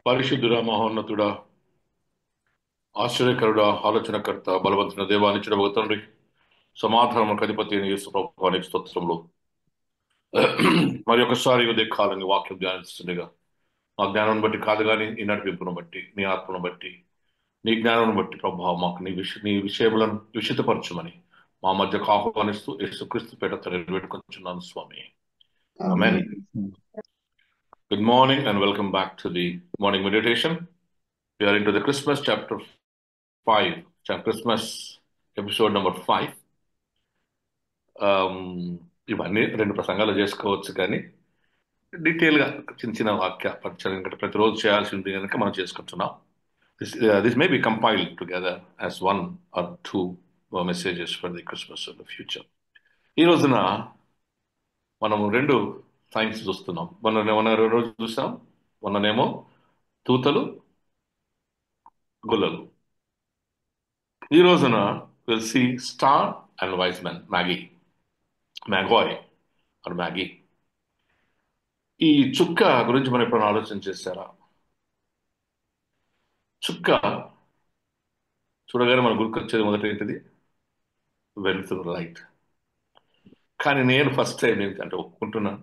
పరిశుద్ధుడ, మహోన్నతుడ, ఆశ్చర్యకరుడ, ఆలోచనకర్త, బలవంతున దేవానిచ్చిన ఒక తండ్రి, సమాధానములకు అధిపతి అయిన యేసు ప్రభువానికి స్తోత్రములు. మరి ఒకసారి ఉదయ కాలంగా వాక్యం ధ్యానిస్తుండగా మా జ్ఞానం బట్టి కాదు కానీ నీ నడిపింపును బట్టి, నీ ఆత్మను బట్టి, నీ జ్ఞానం బట్టి ప్రభావ మాకు నీ విషయములను విషితపరచమని మా మధ్యకు ఆహ్వానిస్తూ యేసుక్రీస్తు పేట తండ్రి పెట్టుకొచ్చున్నాను స్వామి. ఆమేన్. Amen. Good morning and welcome back to the morning meditation. We are into the Christmas chapter 5, Christmas episode number 5. ఇవన్నీ రెండు ప్రసంగాలు చేసుకోవచ్చు కానీ డీటెయిల్గా చిన్న చిన్న వాక్య పరిచయం కనుక ప్రతిరోజు చేయాల్సింది కనుక మనం చేసుకుంటున్నాం. This may be compiled together as one or two messages for the Christmas of the future. ఈ రోజున మనము రెండు సైన్స్ చూస్తున్నాం. మొన్న రోజు చూసాం, మొన్ననేమో తూతలు గుల్లలు. ఈ రోజున will see star and wise man magi or magi. ఈ చుక్క గురించి మనం ఎప్పుడైనా ఆలోచన చేశారా? చుక్క చూడగానే మన గుర్తొచ్చేది మొదట ఏంటిది? వెలుతురు, లైట్. కానీ నేను ఫస్ట్ టైం ఏంటంటే ఒప్పుకుంటున్నాను,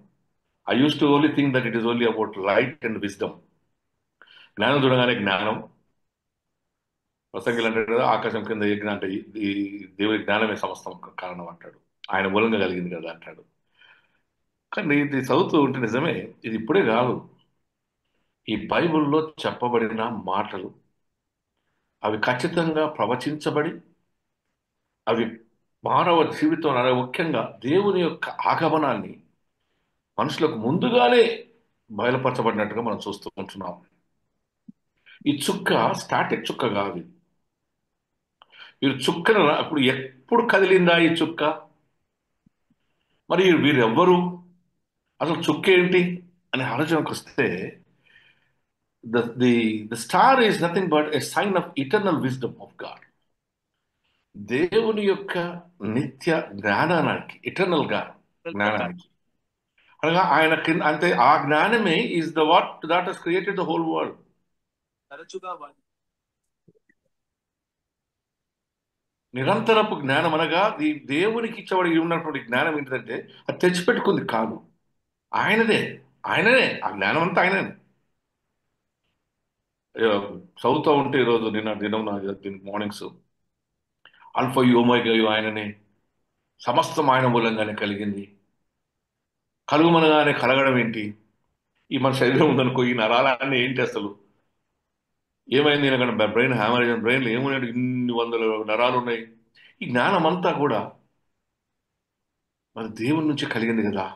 I used to only think that it is only about light and wisdom. జ్ఞానం చూడగానే జ్ఞానం, ప్రసంగిలు అంటాడు కదా, ఆకాశం కింద యజ్ఞ అంటే ఈ దేవుడి జ్ఞానమే సమస్తం కారణం అంటాడు, ఆయన మూలంగా కలిగింది కదా అంటాడు. కానీ ఇది చదువుతూ ఉంటే నిజమే, ఇది ఇప్పుడే కాదు, ఈ బైబిల్లో చెప్పబడిన మాటలు అవి ఖచ్చితంగా ప్రవచించబడి అవి మానవ జీవితం అనే ముఖ్యంగా దేవుని యొక్క ఆగమనాన్ని మనుషులకు ముందుగానే బయలుపరచబడినట్టుగా మనం చూస్తూ ఉంటున్నాం. ఈ చుక్క స్టాటిక్ చుక్క కాదు. వీరు చుక్కను అప్పుడు ఎప్పుడు కదిలిందా ఈ చుక్క? మరి వీరెవ్వరు? అసలు చుక్క ఏంటి అనే ఆలోచనకు వస్తే the star is nothing but a sign of eternal wisdom of God. దేవుని యొక్క నిత్య జ్ఞానానికి, ఇటర్నల్ గా జ్ఞానానికి, అనగా ఆయన కింద అంటే ఆ జ్ఞానమే is the what that has created the whole world. నిరంతరపు జ్ఞానం అనగా ఈ దేవునికి ఇచ్చబడి ఉన్నటువంటి జ్ఞానం ఏంటంటే అది తెచ్చిపెట్టుకుంది కాదు, ఆయనదే. ఆయననే ఆ జ్ఞానం అంతా ఆయననే. చదువుతూ ఉంటే ఈరోజు దినం మార్నింగ్స్ అల్ఫా యోమేగా ఆయననే, సమస్తం ఆయన మూలంగానే కలిగింది. కలుగుమనగానే కలగడం ఏంటి? ఈ మన శరీరం ఉందనుకో, ఈ నరాలన్నీ ఏంటి అసలు? ఏమైంది? ఎందుకంటే బ్రెయిన్ హ్యామరేజ్, బ్రెయిన్లో ఏమున్నాయి, ఇన్ని వందల నరాలు ఉన్నాయి. ఈ జ్ఞానం అంతా కూడా మన దేవుని నుంచి కలిగింది కదా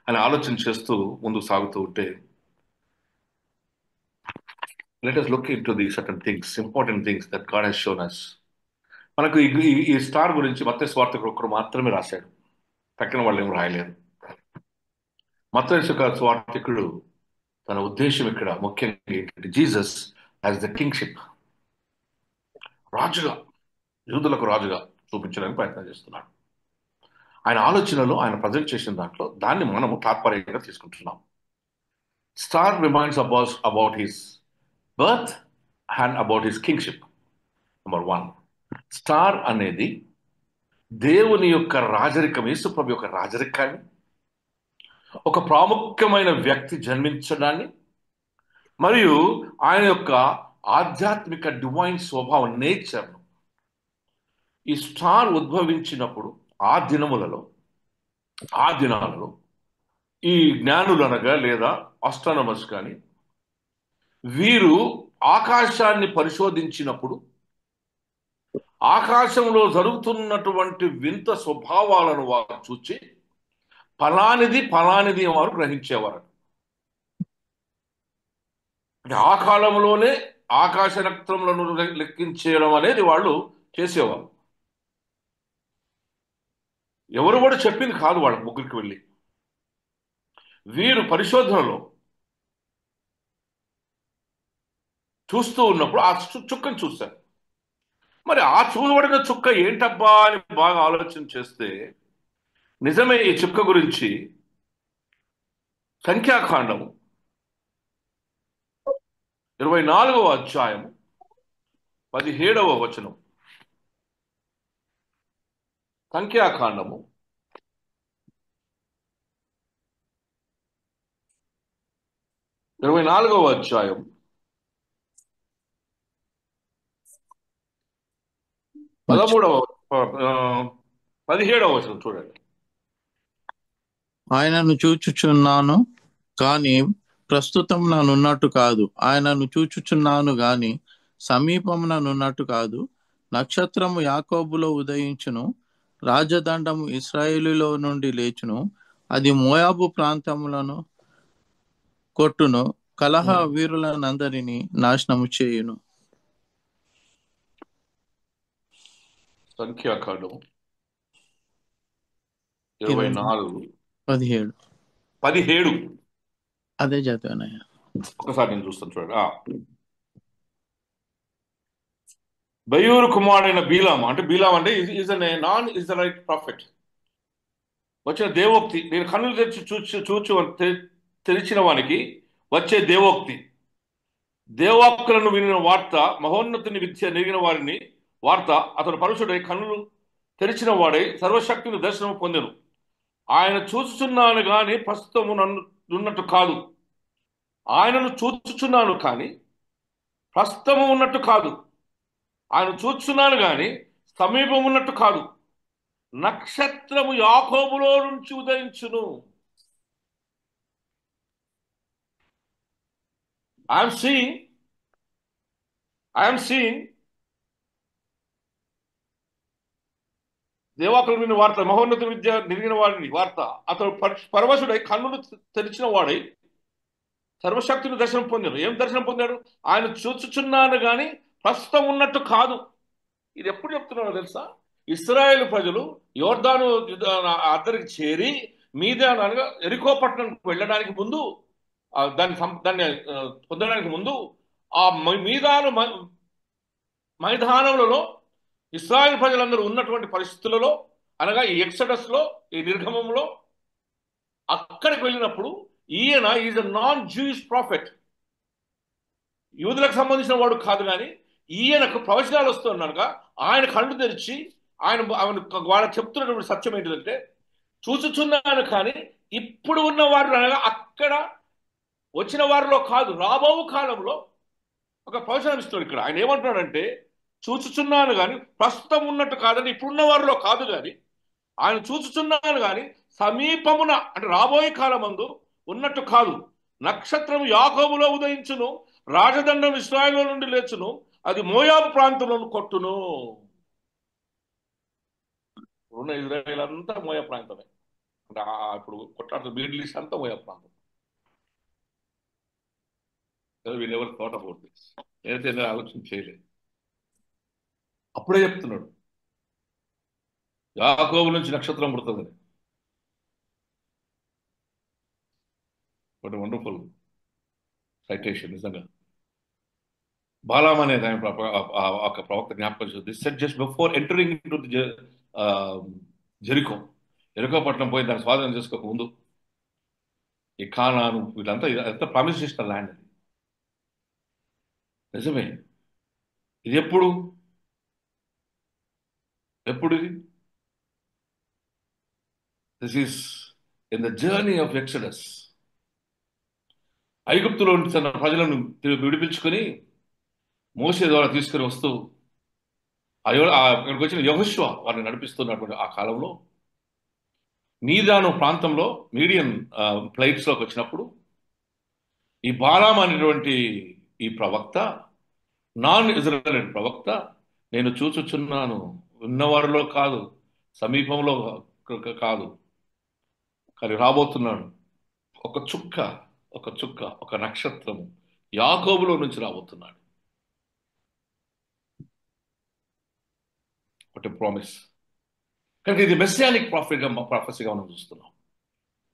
అని ఆలోచన చేస్తూ ముందుకు సాగుతూ ఉంటే, let us look into the certain things, important things that God has shown us. మనకు ఈ స్టార్ గురించి మత్తయి సువార్తికుడు ఒక్కరు మాత్రమే రాశాడు, తక్కిన వాళ్ళు ఏం రాయలేరు. మత్తయి సువార్తికుడు తన ఉద్దేశం ఇక్కడ ముఖ్యంగా ఏంటంటే జీసస్ యాజ్ ద కింగ్షిప్, రాజుగా, యూదులకు రాజుగా చూపించడానికి ప్రయత్నం చేస్తున్నాడు. ఆయన ఆలోచనలో ఆయన ప్రజెంట్ చేసిన దాంట్లో దాన్ని మనము తాత్పర్యంగా తీసుకుంటున్నాం. Star reminds about his birth and about his kingship. Number 1, star అనేది దేవుని యొక్క రాజరికం, యేసుప్రభు యొక్క రాజరికాన్ని, ఒక ప్రాముఖ్యమైన వ్యక్తి జన్మించడాన్ని, మరియు ఆయన యొక్క ఆధ్యాత్మిక డివైన్ స్వభావం, నేచర్ను ఈ స్టార్ ఉద్భవించినప్పుడు ఆ దినాలలో ఈ జ్ఞానులు అనగా లేదా ఆస్ట్రానమర్స్ కానీ వీరు ఆకాశాన్ని పరిశోధించినప్పుడు ఆకాశంలో జరుగుతున్నటువంటి వింత స్వభావాలను వారు చూచి ఫలానిది వారు గ్రహించేవారు. అంటే ఆ కాలంలోనే ఆకాశ నక్షత్రములను లెక్కించేయడం అనేది వాళ్ళు చేసేవారు. ఎవరు కూడా చెప్పింది కాదు, వాళ్ళ ముగ్గురికి వెళ్ళి వీరు పరిశోధనలో చూస్తూ ఉన్నప్పుడు ఆ చుక్కను చూశారు. మరి ఆ చూడబడిన చుక్క ఏంటబ్బా అని బాగా ఆలోచన చేస్తే నిజమే, ఈ చుక్క గురించి సంఖ్యాకాండము 24వ అధ్యాయం 17వ వచనం. సంఖ్యాకాండము 24వ అధ్యాయం 17వ వచనం చూడండి. ఆయనను చూచుచున్నాను కాని ప్రస్తుతం నన్నున్నట్టు కాదు. ఆయనను చూచుచున్నాను గాని సమీపముననున్నట్టు కాదు. నక్షత్రము యాకోబులో ఉదయించును, రాజదండము ఇశ్రాయేలులో నుండి లేచును. అది మోయాబు ప్రాంతములను కొట్టును, కలహ వీరులనందరినీ నాశనము చేయును. సంఖ్యాకాండము 24 17 17. అదే చదివానయ్యా. ఒకసారి నేను చూస్తాను చూడండి. బయూరు కుమారుడైన బీలాం, అంటే బీలాం అంటే ఈజ్ అన్ నాన్ ఇజ్రాయిట్ ప్రాఫిట్. వచ్చిన దేవోక్తి, నేను కన్నులు తెరిచి చూచు తెరిచిన వానికి వచ్చే దేవోక్తి. దేవాక్కులను వినిన వార్త, మహోన్నతుని విద్య నెరిగిన వారిని వార్త. అతడు పరుషుడై కన్నులు తెరిచిన వాడై సర్వశక్తిని దర్శనం పొందెను. ఆయన చూచుచున్నాను గాని ప్రస్తుతము ఉన్నట్టు కాదు. ఆయనను చూచుచున్నాను కానీ ప్రస్తుతము ఉన్నట్టు కాదు. ఆయన చూచున్నాను గాని సమీపం ఉన్నట్టు కాదు. నక్షత్రము యాకోబులో నుంచి ఉదయించును. ఐఎమ్ సీయింగ్ దేవాకులు విని వార్త, మహోన్నత విద్య నిరిగిన వాడిని వార్త. అతడు పరవశుడై కన్నులు తెరిచిన వాడై సర్వశక్తిని దర్శనం పొందాడు. ఏం దర్శనం పొందాడు? ఆయన చూచుచున్నాను కానీ ప్రస్తుతం ఉన్నట్టు కాదు. ఇది ఎప్పుడు చెప్తున్నాడో తెలుసా? ఇశ్రాయేలు ప్రజలు యోర్దాను అద్దరికి చేరి అనగా ఎరికో పట్టణానికి వెళ్ళడానికి ముందు, దాన్ని పొందడానికి ముందు ఆ మైదానములలో ఇశ్రాయేల్ ప్రజలందరూ ఉన్నటువంటి పరిస్థితులలో, అనగా ఈ ఎక్సడస్ లో, ఈ నిర్గమంలో అక్కడికి వెళ్ళినప్పుడు ఈయన is a non Jewish profit, యూదులకు సంబంధించిన వాడు కాదు. కానీ ఈయనకు ప్రవచనాలు వస్తున్నాడుగా ఆయన కళ్ళు తెరిచి ఆయన వాళ్ళకి చెప్తున్నటువంటి సత్యం ఏంటిదంటే, చూచుచున్నాను కానీ ఇప్పుడు ఉన్న వారు, అనగా అక్కడ వచ్చిన వారిలో కాదు, రాబో కాలంలో ఒక ప్రవచనం ఇస్తున్నాడు. ఇక్కడ ఆయన ఏమంటున్నాడంటే, చూచుచున్నాను కానీ ప్రస్తుతం ఉన్నట్టు కాదని, ఇప్పుడున్న వారిలో కాదు కానీ ఆయన చూచుచున్నాను కానీ సమీపమున, అంటే రాబోయే కాలమందు ఉన్నట్టు కాదు. నక్షత్రం యాకోబులో ఉదయించును, రాజదండం ఇశ్రాయేలు నుండి లేచును, అది మోయాబు ప్రాంతంలో కొట్టును. ఉన్న ఇజ్రాయేల్ అంతా మోయా ప్రాంతమే. అంటే ఇప్పుడు కొట్లాడుతున్న మిడిల్ ఈస్ట్ అంతా మోయా ప్రాంతం. వీళ్ళెవరు థాట్ అబౌట్ దిస్, నేనైతే ఆలోచన చేయలేదు. అప్పుడే చెప్తున్నాడు యాకోబు నుంచి నక్షత్రం పుడుతుందని. వాట్ వండర్ఫుల్ సైటేషన్ నిజంగా. బాలాం అనేది ఆయన ఒక ప్రవక్త జ్ఞాపకం చేస్తుంది. This set just before entering into the Jericho. Jericho పట్టణం పోయి దాన్ని స్వాధీనం చేసుకోక ముందు ఈ కానాను వీళ్ళంతా ఎంత ప్రామిస్ చేసిన ల్యాండ్ అది. నిజమే. ఇది ఎప్పుడు ఇది? This is in the journey of Exodus. ఐగుప్తులో తన ప్రజలను విడిపించుకొని మోషే ద్వారా తీసుకుని వస్తూ అక్కడికి వచ్చిన యెహోషువ వారిని నడిపిస్తున్నటువంటి ఆ కాలంలో మీదాను ప్రాంతంలో మీడియం ప్లేట్స్లోకి వచ్చినప్పుడు ఈ బాలాం అనేటువంటి ఈ ప్రవక్త, నాన్ ఇజ్రాయేల్ ప్రవక్త, నేను చూచుచున్నాను, ఉన్నవారిలో కాదు, సమీపంలో కాదు, కానీ రాబోతున్నాడు. ఒక చుక్క ఒక నక్షత్రం యాకోబులో నుంచి రాబోతున్నాడు. ఒకటి ప్రామిస్. కనుక ఇది మెస్సియానిక్ ప్రాఫెసీగా మనం చూస్తున్నాం.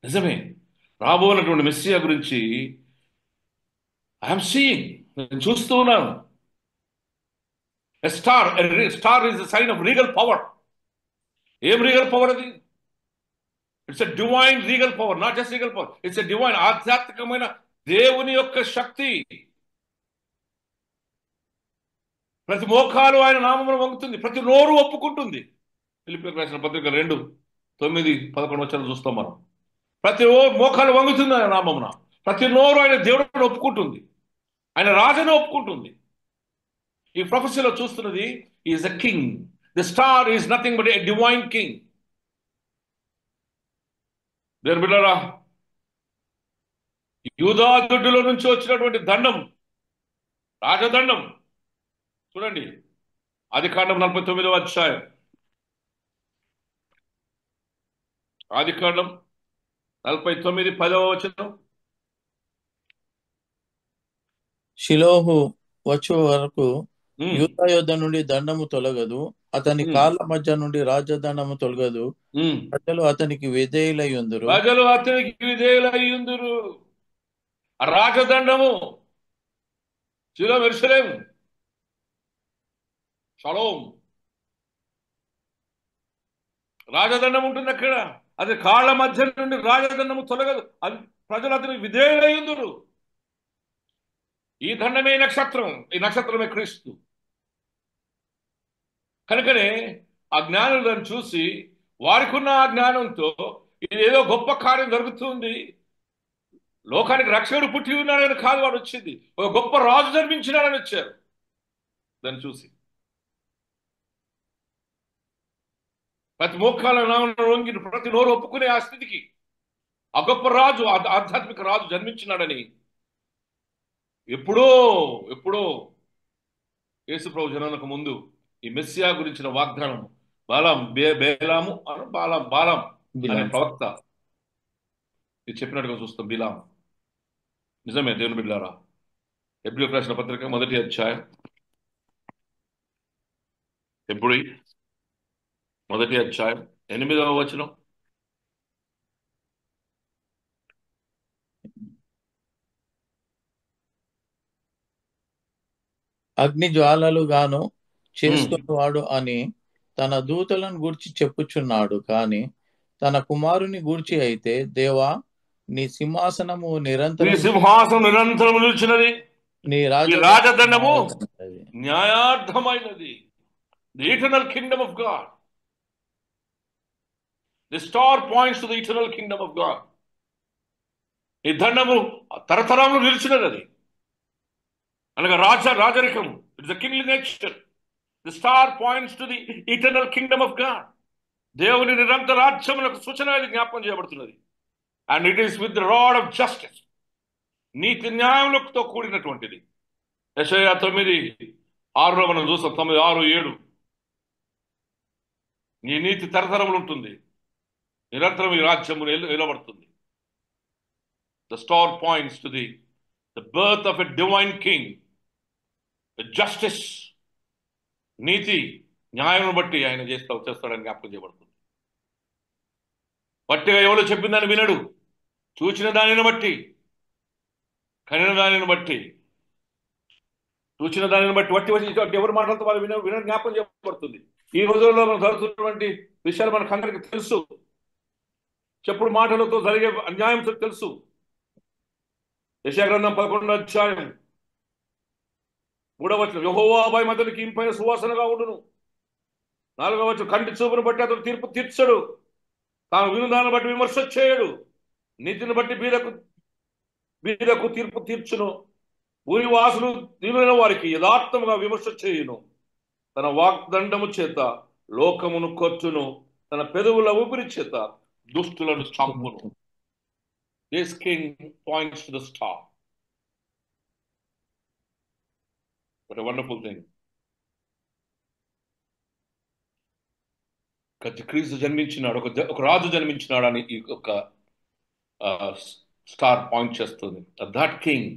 నిజమే, రాబోనటువంటి మెస్సియా గురించి ఐఎమ్ సీయింగ్, నేను చూస్తూ ఉన్నాను. Star is the sign of regal power. ఏం రీగల్ పవర్ అది? It's a divine regal power, not just regal power, it's a divine, ఆధ్యాత్మికమైన దేవుని యొక్క శక్తి. ప్రతి మోకాలు ఆయన నామమును వంగుతుంది, ప్రతి నోరు ఒప్పుకుంటుంది. ఫిలిప్పీయులకు రాసిన పత్రిక 2:9-11 చూస్తాం మనం. ప్రతి మోకాలు వంగుతుంది ఆయన నామమున, ప్రతి నోరు ఆయన దేవుడిని ఒప్పుకుంటుంది, ఆయన రాజును ఒప్పుకుంటుంది. ఈ ప్రొఫెసర్లో చూస్తున్నది is a king. The star is nothing but A divine king. దేవుని బిడ్డలారా, యూదా దొడ్డిలో నుంచి వచ్చినటువంటి దండం, రాజదండం చూడండి. ఆదికాండం 49వ అధ్యాయం, ఆదికాండం 49:10. షిలోహు వచ్చు వరకు ఉమ్, యూదా యొద్ద నుండి దండము తొలగదు, అతని ఉమ్, కాళ్ళ మధ్య నుండి రాజదండము తొలగదు. ఉమ్. ప్రజలు అతనికి విధేయులై ఉందురు. ప్రజలు అతనికి విధేయులయ్యుందురు. ఆ రాజదండము శిలో మెరుసలేం షలోం, రాజదండం ఉంటుంది అక్కడ. అది కాళ్ళ మధ్య నుండి రాజదండము తొలగదు, అది ప్రజలు అతనికి విధేయులయ్యుందురు. ఈ దండమే నక్షత్రం, ఈ నక్షత్రమే క్రీస్తు. కనుకనే ఆ జ్ఞానులు దాన్ని చూసి, వారికి ఉన్న ఆ జ్ఞానంతో ఇది ఏదో గొప్ప కార్యం జరుగుతుంది, లోకానికి రక్షకుడు పుట్టి ఉన్నాడని కాదు వాడు వచ్చింది, ఒక గొప్ప రాజు జన్మించినాడని వచ్చారు. దాన్ని చూసి ప్రతి మోకాల నామమున వంగి ప్రతి నోరు ఒప్పుకునే ఆ స్థితికి, ఆ గొప్ప రాజు, ఆధ్యాత్మిక రాజు జన్మించినాడని ఎప్పుడో ఎప్పుడో యేసు ప్రభు జనాలకు ముందు ఈ మెస్సియా గురించిన వాగ్దానం బేలాము బాలాం అనే బిలాం. ప్రవక్త ఇది చెప్పినట్టుగా చూస్తాం. బిలాం నిజమే దేవుని బిడ్డారా. హెబ్రీయులకు రాసిన పత్రిక 1వ అధ్యాయం, హెబ్రీ 1వ అధ్యాయం 8వ వచనం. అగ్ని జ్వాలలు గాను చేసుకున్నవాడు అని తన దూతలను గూర్చి చెప్పుచున్నాడు, కాని తన కుమారుని గూర్చి అయితే, దేవా నీ సింహాసనము నీ నిరంతరం సింహాసనం నిరంతరం నిలిచినది, నీ ఈ రాజదండము న్యాయమైనది. న్యాయార్థమైనది. The eternal kingdom of God. The star points to the eternal kingdom of God. ఈ దండము తరతరాలు నిలిచినది. అది అనగా రాజరికము. It's the kingly nature. The star points to the eternal kingdom of God. దేవుని నిరంతర రాజ్యములకు సూచన ఇది జ్ఞాపకం చేయబడుతున్నది. And it is with the rod of justice. నీతి న్యాయములతో కూడినటువంటిది. యెషయా 9:6 మనం చూస్తాం. 9, 6, 7. నీ నీతి తరతరములు ఉంటుంది, నిరంతరం ఈ రాజ్యము నిలబడుతుంది. The star points to the birth of a divine king. Justice, నీతి న్యాయం బట్టి ఆయన చేస్తాడని జ్ఞాపకం చేయబడుతుంది. పట్టిగా ఎవరు చెప్పిందని వినడు, చూచిన దానిని బట్టి, కనిన దానిని బట్టి, చూచిన దానిని బట్టి వట్టి ఎవరు మాట్లాడుతూ వాళ్ళు విన జ్ఞాపకం చేయబడుతుంది. ఈ రోజుల్లో మనం జరుగుతున్నటువంటి విషయాలు మనకు అందరికీ తెలుసు. చెప్పుడు మాటలతో జరిగే అన్యాయం తెలుసు. యెషయా గ్రంథం 11వ అధ్యాయం 3వ వచనం, యెహోవా భయం అతనికి ఇంపైన సువాసనగా ఉండును. 4వ వచనం, కంటి చూపును బట్టి అతను తీర్పు తీర్చడు, తాను వినుదాన్ని బట్టి విమర్శ చేయడు. నీతిని బట్టి బీదకు తీర్పు తీర్చును. ఊరి వాసులు దీనులైన వారికి యథార్థముగా విమర్శ చేయును. తన వాగ్దండము చేత లోకమును కొట్టును, తన పెదవుల ఊపిరి చేత దుష్టులను చంపును. This king points to the star. What a wonderful thing. క్రీస్తు జన్మించినాడు, ఒక రాజు జన్మించినాడు అని ఈ ఒక స్టార్ పాయింట్ చేస్తుంది. That king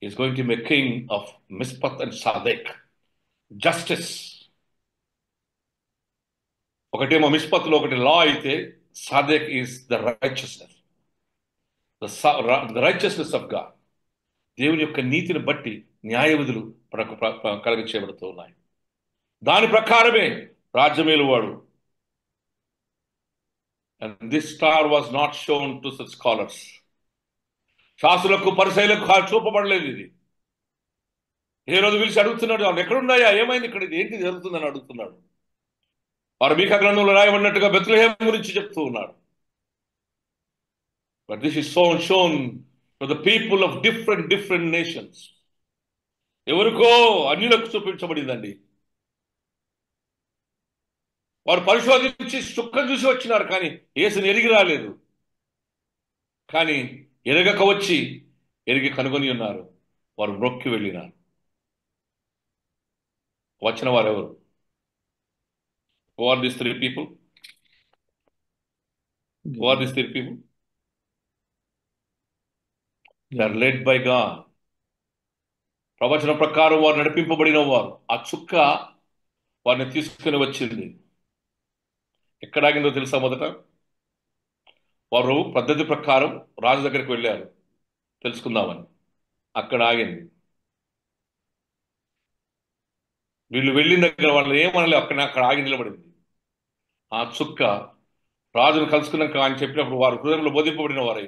is going to be a king of మిస్పత్ అండ్ సాదెక్. జస్టిస్. ఒకటేమో మిస్పత్లో ఒకటి లా అయితే, సాదెక్ is the righteousness. The righteousness of God. దేవుని యొక్క నీతిని బట్టి న్యాయ విధులు కలగ చేయబడుతూ ఉన్నాయి. దాని ప్రకారమే రాజ్యమేలువాడు. And this star was not shown to such scholars. శాస్త్రులకు పరిసయ్యులకు చూపబడలేదు ఇది. ఏ రోజు పిలిచి అడుగుతున్నాడు, వాళ్ళు ఎక్కడున్నాయా, ఏమైంది, ఇక్కడ ఏంటి జరుగుతుందని అడుగుతున్నాడు. వారు మీకా గ్రంథంలో రాయబడినట్టుగా బెత్లెహేం గురించి చెప్తూ ఉన్నాడు. But this is shown to the people of different nations. ఎవరికో అన్యులకు చూపించబడిందండి. వారు పరిశోధించి చుక్కను చూసి వచ్చినారు, కానీ యేసుని ఎరిగి రాలేదు. కానీ ఎరగక వచ్చి ఎరిగి కనుగొని ఉన్నారు. వారు మ్రొక్కి వెళ్ళినారు. వచ్చిన వారు ఎవరు? Who are these three people? Who are these three people? They are led by God. ప్రవచన ప్రకారం వారు నడిపింపబడిన వారు. ఆ చుక్క వారిని తీసుకుని వచ్చింది. ఎక్కడ ఆగిందో తెలుసా? మొదట వారు పద్ధతి ప్రకారం రాజు దగ్గరికి వెళ్ళారు తెలుసుకుందామని. అక్కడ ఆగింది. వీళ్ళు వెళ్ళిన దగ్గర వాళ్ళు ఏమనలే, అక్కడ ఆగి నిలబడింది. ఆ చుక్క రాజును కలుసుకున్నాక ఆయన చెప్పినప్పుడు వారు హృదయంలో బోధింపబడిన వారై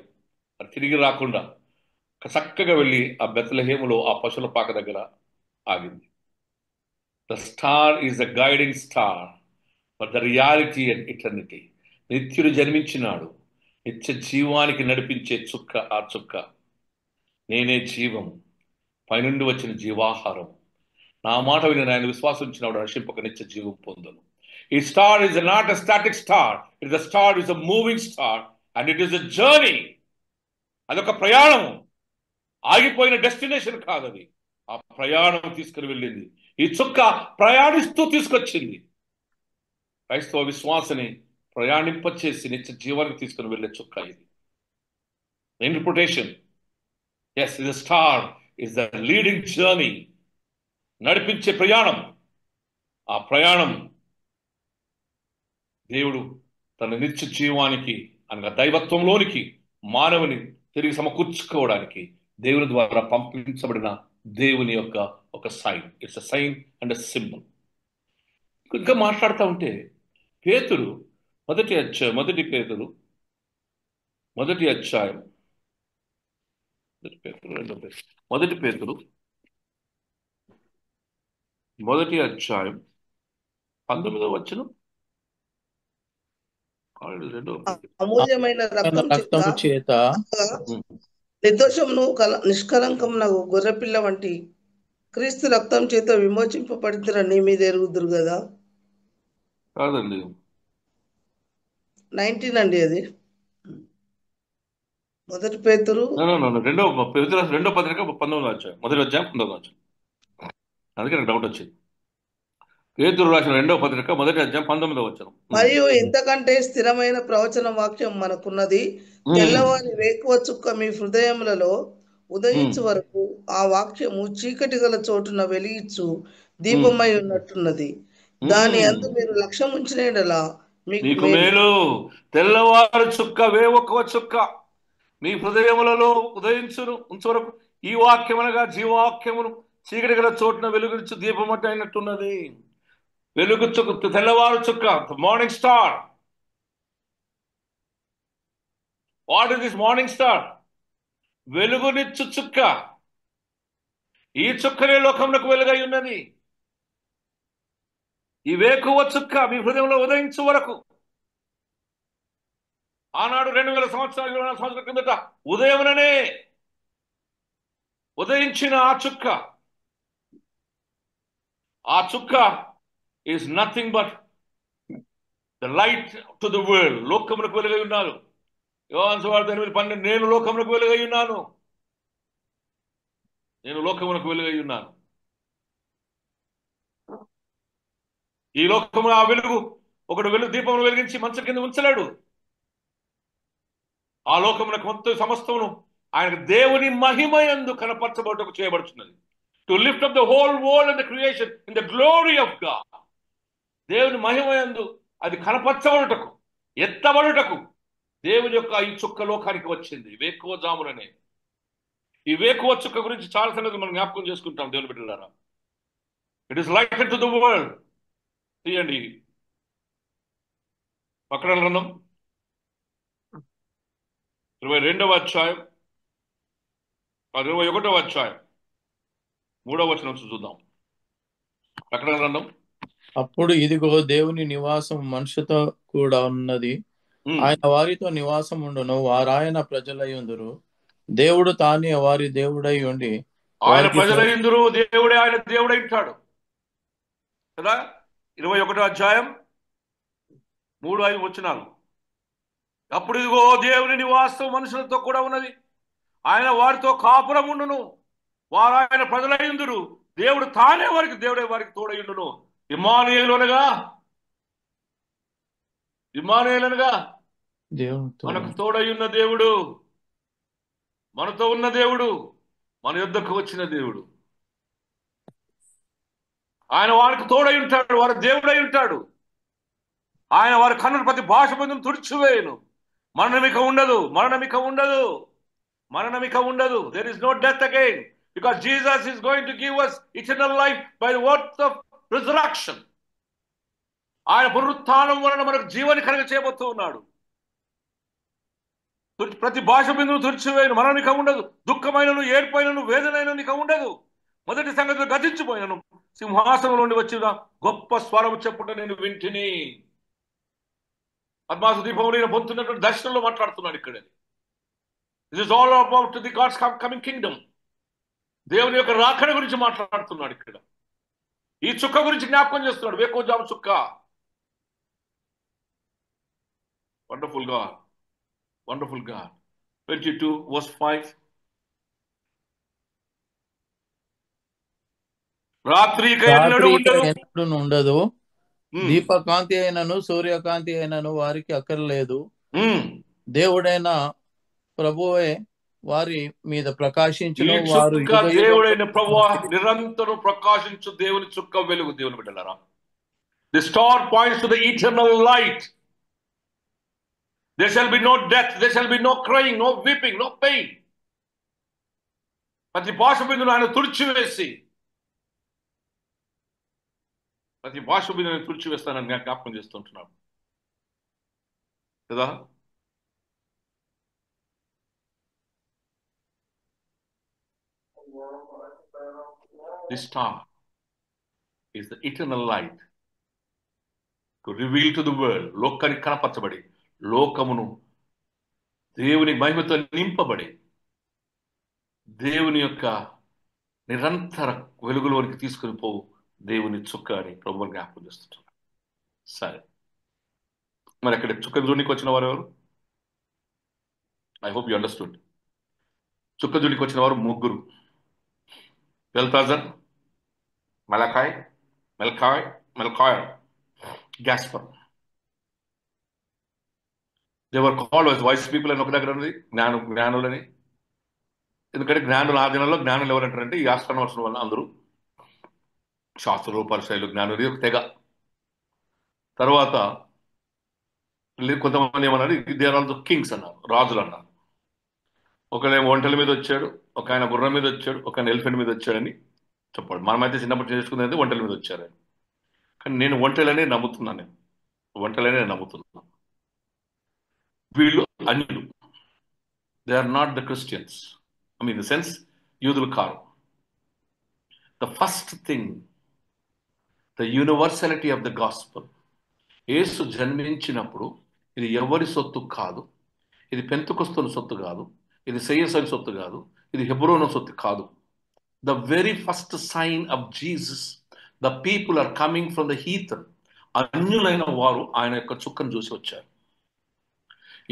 తిరిగి రాకుండా చక్కగా వెళ్ళి ఆ బెత్లెహేములో ఆ పశువుల పాక దగ్గర ఆగింది. The star is the guiding star for the reality and eternity. నిత్యుడు జన్మించినాడు. నిత్య జీవానికి నడిపించే చుక్క ఆ చుక్క. నేనే జీవం, పైనుండి వచ్చిన జీవాహారం. నా మాట విని ఆయన విశ్వాసం ఇచ్చినవాడు రక్షింపక నిత్య జీవం పొందును. ఈ star is not a static star, it the star is a moving star and it is a journey. అదొక ప్రయాణం, ఆగిపోయిన డెస్టినేషన్ కాదు అది. ఆ ప్రయాణం తీసుకుని వెళ్ళింది. ఈ చుక్క ప్రయాణిస్తూ తీసుకొచ్చింది. క్రైస్తవ విశ్వాసని ప్రయాణింపచేసి నిత్య జీవానికి తీసుకుని వెళ్ళే చుక్క ఇది. Interpretation, yes, the star is the leading journey. నడిపించే ప్రయాణం. ఆ ప్రయాణం దేవుడు తన నిత్య జీవానికి అనగా దైవత్వంలోనికి మానవుని తిరిగి సమకూర్చుకోవడానికి దేవుని ద్వారా పంపించబడిన దేవుని యొక్క ఒక sign. It's a sign and a symbol. ఇంకా మాట్లాడుతూ ఉంటే పేతురు మొదటి అధ్యాయం మొదటి అధ్యాయం 19వ వచనం. రెండవ అమూల్యమైన రక్తం చేత నిర్దోషమును నిష్కలంకమునగు గొర్రెపిల్ల వంటి క్రీస్తు రక్తం చేత విమోచింపబడిన మీద ఎరుగుదురు కదా. కాదండి, 19 అండి అది. మొదటి పేతురు రెండో పత్రిక 19వ అధ్యాయం, మొదటి అధ్యాయం 19వ అధ్యాయం. అందుకే నాకు డౌట్ వచ్చింది. పేతురు రాసిన రెండవ పత్రిక మొదటి అధ్యాయం 19వ వచనం. మరియు ఇంతకంటే స్థిరమైన ప్రవచన వాక్యం మనకున్నది. తెల్లవారి వేకువ చుక్క మీ హృదయములలో ఉదయించు వరకు ఆ వాక్యము చీకటి గల చోటున వెలిగించు దీపమై ఉన్నట్టున్నది. దాని అందు మీరు లక్ష్యం ఉంచినలా మీకు మేలు. తెల్లవారు చుక్క, వేవొక్క చుక్క మీ హృదయములలో ఉంచు వరకు ఈ వాక్యం అనగా జీవవాక్యమును చీకటి గల చోటున వెలుగుచ్చు దీపమట్టు అయినట్టున్నది. వెలుగు చుక్క, తెల్లవారు చుక్క, morning star. What is this morning star? వెలుగునిచ్చు చుక్క. ఈ చుక్కనే లోకమునకు వెలుగై ఉన్నది. ఈ వేకువ చుక్క మీ హృదయంలో ఉదయించు వరకు. ఆనాడు 2000 సంవత్సరాలు 24 సంవత్సరాల కిందట ఉదయముననే ఉదయించిన ఆ చుక్క is nothing but the light to the world. లోకమునకు వెలుగై ఉన్నారు. యోహాను సువార్త 8:12, నేను లోకమునకు వెలుగై ఉన్నాను. నేను లోకమునకు వెలుగై ఉన్నాను. ఈ లోకము ఆ వెలుగు, ఒకడు దీపమును వెలిగించి మంచం కింద ఉంచలేడు. ఆ లోకమునకు మొత్తం సమస్తమును ఆయన దేవుని మహిమయందు కనపరచబడుటకు చేయబడుతున్నది. To lift up the whole world and the creation in the glory of God. దేవుని మహిమయందు అది కనపరచబడుటకు, ఎత్తబడుటకు దేవుని యొక్క ఈ చుక్క లోకానికి వచ్చింది వేకువ జాముననే. ఈ వేకువ చుక్క గురించి చాలా సంగతి మనం జ్ఞాపకం చేసుకుంటాం దేవుని బిడ్డలారా. It is light to the world. తీయండి ప్రకటన గ్రంథం 22వ అధ్యాయం, 21వ అధ్యాయం. 3వ వచనం చూద్దాం. ప్రకటన గ్రంథం. అప్పుడు ఇదిగో దేవుని నివాసం మనుషుతో కూడా ఉన్నది. ఆయన వారితో నివాసం ఉండును, వారాయన ప్రజలయ్యుందురు. దేవుడు తానే వారి దేవుడై ఉండి ఆయన వారికి ప్రజలయ్యుందురు, దేవుడే ఆయన దేవుడై ఉంటాడు కదా. 21వ అధ్యాయం 3-5 వచనాలు. అప్పుడు ఇదిగో దేవుని నివాసం మనుషులతో కూడా ఉన్నది, ఆయన వారితో కాపురం ఉండును, వారు ఆయన ప్రజలయ్యుందురు. దేవుడు తానే వారికి దేవుడే వారికి తోడయ్యుండును. ఇమ్మానుయేలునగా దేవునితో మనకు తోడయ్యున్న దేవుడు, మనతో ఉన్న దేవుడు, మన యుద్ధకు వచ్చిన దేవుడు. ఆయన వారికి తోడై ఉంటాడు, వారి దేవుడై ఉంటాడు. ఆయన వారి కన్నులు ప్రతి భాష బంధును తుడిచివేయను. మరణమిక ఉండదు. There is no death again, because Jesus is going to give us eternal life by the words of resurrection. ఆయన పునరుత్థానం వలన మనకు జీవాన్ని కలుగ చేయబోతూ ఉన్నాడు. ప్రతి భాష బిందువు తుడిచివేయను, మరణమిక ఉండదు. దుఃఖమైనను, ఏడ్పైనను, వేదనైనను ఇక ఉండదు. మొదటి సంగతులు గతించిపోయినను, సింహాసనం నుండి వచ్చిన గొప్ప స్వరం చెప్పుట నేను వింటిని. పద్మాసు దీపం నేను పొందుతున్నటువంటి దర్శనంలో మాట్లాడుతున్నాడు ఇక్కడ. This is all about the God's coming kingdom. దేవుని యొక్క రాకడ గురించి మాట్లాడుతున్నాడు ఇక్కడ. ఈ చుక్క గురించి జ్ఞాపకం చేస్తున్నాడు, వేకోజాము చుక్క. Wonderful God. 22 verse 5. రాత్రి ఎన్నడూ ఉండదు, దీపకాంతి అయినను సూర్యకాంతి అయినను వారికి అక్కర్లేదు. దేవుడైన ప్రభువే వారి మీద ప్రకాశించును. వారు దేవుడైన ప్రభువా నిరంతరం ప్రకాశించు దేవుని చుక్క వెలుగు. దేవుని బిడ్డలారా, the star points to the eternal light. There shall be no death, there shall be no crying, no weeping, no pain. ప్రతి భాష బిందును ఆయన తుడిచివేసి, ప్రతి భాష బిందును తుడిచివేస్తానని జ్ఞాపకం చేస్తుంటున్నాడు కదా. The star is the eternal light to reveal to the world. లోకానికి కనపరచబడి, లోకమును దేవుని మహిమతో నింపబడి, దేవుని యొక్క నిరంతర వెలుగులోనికి తీసుకుని పోవు దేవుని చుక్క అని ప్రభువు జ్ఞాపకం చేస్తుంటారు. సరే, మరి అక్కడ చుక్క జూనికి వచ్చిన వారు ఎవరు? I hope you understood. చుక్క జూనికి వచ్చిన వారు ముగ్గురు: బెల్తాజర్, మెల్కాయ్, గ్యాస్పర్. They were called as wise people అని ఒక దగ్గర ఉంది, జ్ఞానులని. ఎందుకంటే జ్ఞానులు, ఆ దినంలో జ్ఞానులు ఎవరంటారంటే ఈ ఆస్ట్రానమర్స్ వల్ల అందరూ శాస్త్రులు, పరిచయాలు, జ్ఞానులు, ఒక తెగ. తర్వాత కొంతమంది ఏమన్నారు, దే ఆర్ ఆల్సో కింగ్స్ అన్నారు, రాజులు అన్నారు. ఒకళ్ళేమో ఒంటెల మీద వచ్చాడు, ఒక ఆయన గుర్రం మీద వచ్చాడు, ఒక ఆయన ఎలిఫెంట్ మీద వచ్చాడని చెప్పాడు. మనమైతే చిన్నప్పుడు చేసుకునేది ఒంటెల మీద వచ్చారని. కానీ నేను ఒంటెలనే నమ్ముతున్నాను. వీళ్ళు అన్యులు. They are not the Christians. I mean the sense, యూదులు కారు. The first thing, the universality of the gospel. యేసు జన్మించినప్పుడు ఇది ఎవరి సొత్తు కాదు, ఇది పెంతెకొస్తు సొత్తు కాదు, ఇది సెయసని సొత్తు కాదు, ఇది హెబ్రోను సొత్తు కాదు. The very first sign of Jesus, the people are coming from the heathen. అన్యులైన వారు ఆయన యొక్క చుక్కను చూసి వచ్చారు.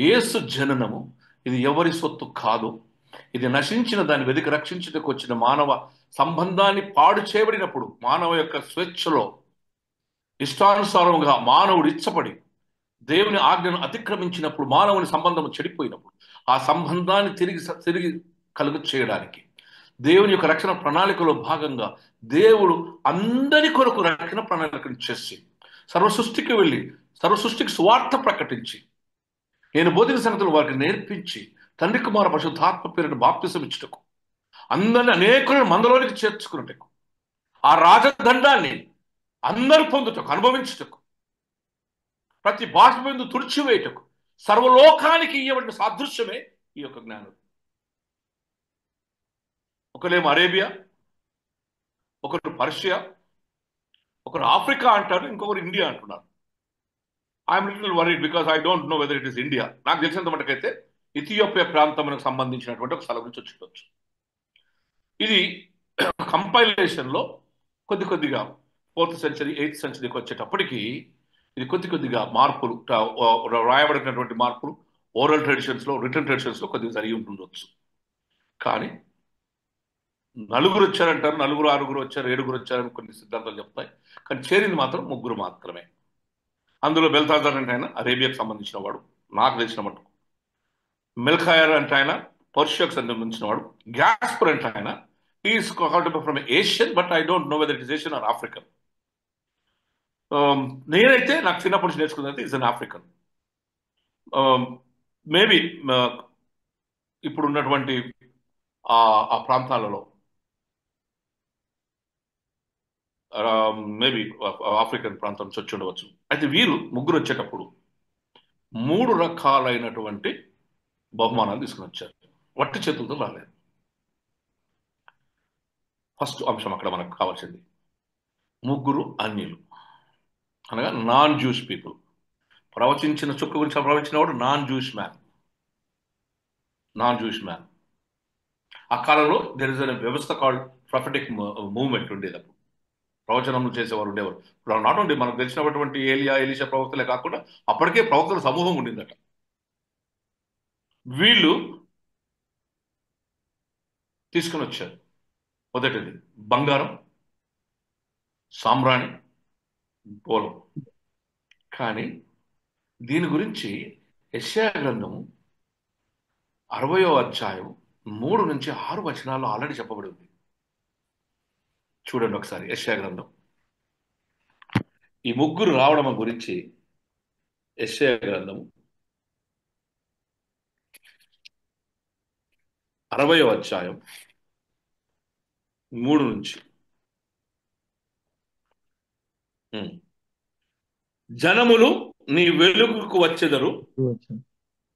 యేసు జననము ఇది ఎవరి సొత్తు కాదు, ఇది నశించిన దాన్ని వెతికి రక్షించుటకు వచ్చిన మానవ సంబంధాన్ని పాడు చేయబడినప్పుడు, మానవ యొక్క స్వేచ్ఛలో ఇష్టానుసారంగా మానవుడు ఇచ్చపడి దేవుని ఆజ్ఞను అతిక్రమించినప్పుడు, మానవుని సంబంధం చెడిపోయినప్పుడు, ఆ సంబంధాన్ని తిరిగి కలుగు చేయడానికి దేవుని యొక్క రక్షణ ప్రణాళికలో భాగంగా దేవుడు అందరి కొరకు రక్షణ ప్రణాళికను చేసి సర్వసృష్టికి వెళ్ళి సర్వసృష్టికి సువార్త ప్రకటించి, నేను బోధిన సంగతులు వారికి నేర్పించి, తండ్రి కుమార పరిశుద్ధాత్మ పేరును బాప్తిసం ఇచ్చుటకు, అందరిని అనేకులను మందలోనికి చేర్చుకున్నటకు, ఆ రాజదండాన్ని అందరూ పొందుటకు, అనుభవించుటకు, ప్రతి భాష మీద తుడిచివేయటకు, సర్వలోకానికి ఇవ్వబడిన సాదృశ్యమే ఈ యొక్క జ్ఞానం. ఒకలేమో అరేబియా, ఒకరు పర్షియా, ఒకరు ఆఫ్రికా అంటారు, ఇంకొకరు ఇండియా అంటున్నారు. I'm little worried because I don't know whether it is India. నాకు తెలిసినంత మటుకైతే ఇథియోపియా ప్రాంతమునకు సంబంధించినటువంటి ఒక స్థలం నుంచి వచ్చిండొచ్చు. ఇది కంపైలేషన్లో కొద్దిగా 4th సెంచరీ 8th సెంచరీకి వచ్చేటప్పటికి ఇది కొద్దిగా మార్పులు, రాయబడినటువంటి మార్పులు ఓరల్ ట్రెడిషన్స్లో, రిటర్న్ ట్రెడిషన్స్లో కొద్దిగా జరిగి ఉంటుండొచ్చు. కానీ నలుగురు వచ్చారంటారు, నలుగురు 6గురు వచ్చారు, 7గురు వచ్చారని కొన్ని సిద్ధాంతాలు చెప్తాయి. కానీ చేరింది మాత్రం 3 మాత్రమే. అందులో బెల్తాజార్ అంటే ఆయన అరేబియాకు సంబంధించిన వాడు, నాకు తెలిసిన మటుకు. మెల్ఖాయర్ అంటే ఆయన పర్షియాకు సంబంధించిన వాడు. గ్యాస్పర్ అంటే ఆయన is from Asian, but I don't know whether it is Asian or African. నేనైతే నాకు చిన్నప్పటి నుంచి నేర్చుకున్నది ఇస్ అన్ ఆఫ్రికన్. మేబీ ఇప్పుడు ఉన్నటువంటి ఆ ప్రాంతాలలో మేబీ ఆఫ్రికన్ ప్రాంతం నుంచి వచ్చి ఉండవచ్చు. అయితే వీరు 3 వచ్చేటప్పుడు 3 రకాలైనటువంటి బహుమానాలు తీసుకుని వచ్చారు. వట్టి చేతులతో రాలేదు. ఫస్ట్ అంశం అక్కడ మనకు కావాల్సింది 3 అన్యులు, అనగా నాన్ జూష్ పీపుల్. ప్రవచించిన చుక్క గురించి ప్రవచించిన వాడు నాన్ జూష్ మ్యాన్. ఆ కాలంలో దెర్ ఇస్ అ వ్యవస్థ కాల్డ్ ప్రొఫెటిక్ మూవ్మెంట్ ఉండేది. అప్పుడు ప్రవచనం చేసేవారు ఉండేవారు. ఇప్పుడు నాట్ ఓన్లీ మనకు తెలిసినటువంటి ఎలీషా ప్రవక్తలే కాకుండా అప్పటికే ప్రవక్తల సమూహం ఉండిందట. వీళ్ళు తీసుకుని వచ్చారు. మొదటిది బంగారం, సాంబ్రాణి, పోలం. కానీ దీని గురించి యెషయా గ్రంథం 60వ అధ్యాయం 3 నుంచి 6 వచనాల్లో ఆల్రెడీ చెప్పబడి ఉంది. చూడండి ఒకసారి యెషయా గ్రంథం. ఈ 3 రావడం గురించి యెషయా గ్రంథం 60వ అధ్యాయం 3 నుంచి. జనములు నీ వెలుగుకు వచ్చెదరు,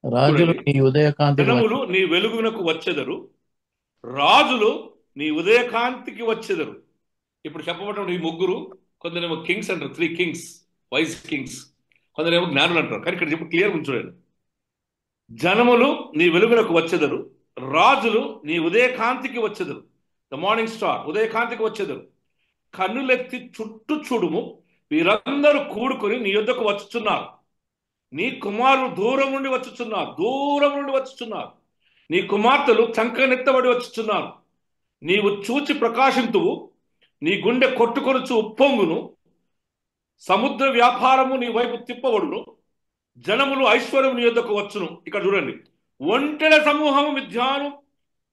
రాజులు నీ ఉదయకాంతికి జనములు నీ వెలుగునకు వచ్చెదరు, రాజులు నీ ఉదయకాంతికి వచ్చెదరు. ఇప్పుడు చెప్పబడిన ఈ 3 కొందరేమో కింగ్స్ అంటారు, 3 కింగ్స్, వైజ్ కింగ్స్. కొందరేమో జ్ఞానులు అంటారు. కానీ ఇక్కడ చెప్పు క్లియర్ చూడండి. జనములు నీ వెలుగునకు వచ్చెదరు, రాజులు నీ ఉదయకాంతికి వచ్చెదరు. ద మార్నింగ్ స్టార్ ఉదయకాంతికి వచ్చెదరు. కన్నులెత్తి చుట్టూ చూడుము, వీరందరూ కూడుకొని నీ యొద్దకు వచ్చుచున్నారు. నీ కుమారులు దూరం నుండి వచ్చుచున్నారు. నీ కుమార్తెలు చంకనెత్తబడి వచ్చుచున్నారు. నీవు చూచి ప్రకాశింతువు, నీ గుండె కొట్టుకొనుచు ఉప్పొంగును. సముద్ర వ్యాపారము నీ వైపు తిప్పబడును. జనములు ఐశ్వర్యం నీ యొద్దకు వచ్చును. ఇక్కడ చూడండి, ఒంటెల సమూహము మిథ్యాను,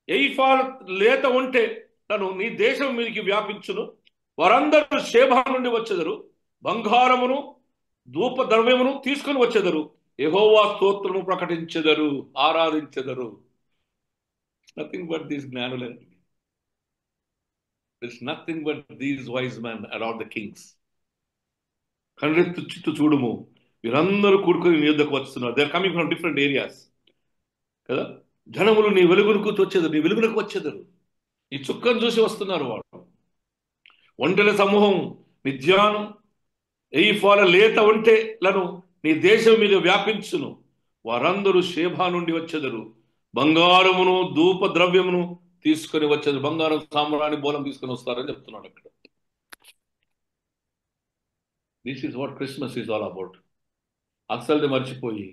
ఎయిఫాల లేత ఒంటెలను నీ దేశం మీదకి వ్యాపించును. వారందరూ షేబా నుండి వచ్చెదరు, బంగారమును ధూప ద్రవ్యమును తీసుకుని వచ్చెదరు. యెహోవా స్తోత్రము ప్రకటించెదరు, ఆరాధించెదరు. నథింగ్ బట్ దీస్ జ్ఞానులండి. There's nothing but these wise men around the kings. కన్నెత్తి చుట్టూ చూడుము, వీరందరూ కూడుకొని నీ యొద్దకు వస్తున్నారు. They are coming from different areas కదా. జనములు నీ వెలుగునకు వచ్చేదరు. ఈ చుక్కను చూసి వస్తున్నారు వాడు. ఒంటెల సమూహం మిథ్యాను, ఎయిఫాల లేత ఒంటెలను నీ దేశం మీద వ్యాపించును. వారందరూ షేబా నుండి వచ్చెదరు, బంగారమును ధూప ద్రవ్యమును తీసుకొని వచ్చేది. బంగారం, సాంబ్రాణి, బోలం తీసుకొని వస్తారని చెప్తున్నాడు అక్కడ. This is what Christmas is all about. అసలుది మర్చిపోయి